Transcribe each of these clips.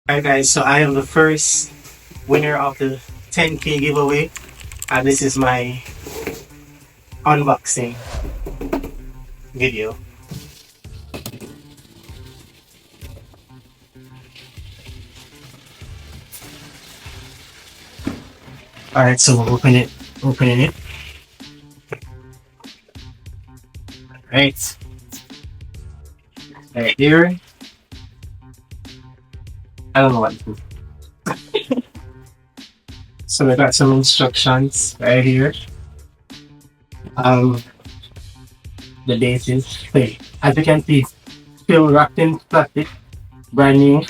Alright guys, so I am the first winner of the 10k giveaway, and this is my unboxing video. Alright, so we'll opening it. Right. Right here. I don't know what to do. So we got some instructions right here. Um the date is hey, as you can see, still wrapped in plastic, brand new.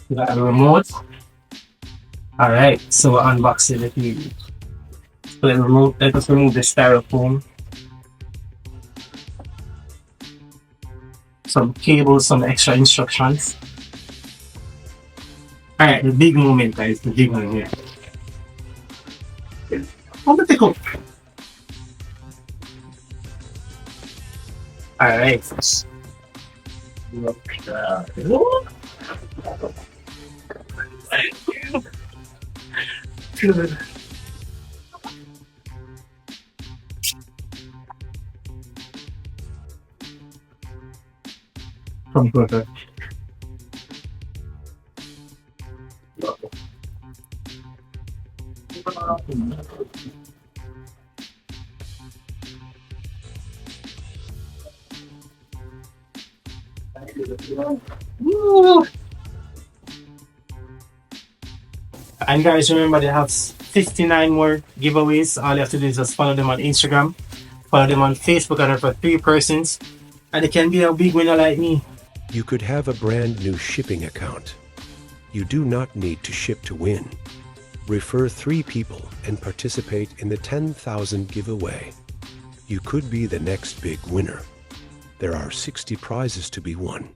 We got a remote. Alright, so we're unboxing the TV. So let us remove the styrofoam. Some cables, some extra instructions. Alright, the big moment guys, the big moment. How to take up? Alright. Good. Computer. Woo. And guys, remember they have 59 more giveaways. All you have to do is just follow them on Instagram, follow them on Facebook, and for 3 persons, and it can be a big winner like me. You could have a brand new shipping account. You do not need to ship to win. Refer 3 people and participate in the 10,000 giveaway. You could be the next big winner. There are 60 prizes to be won.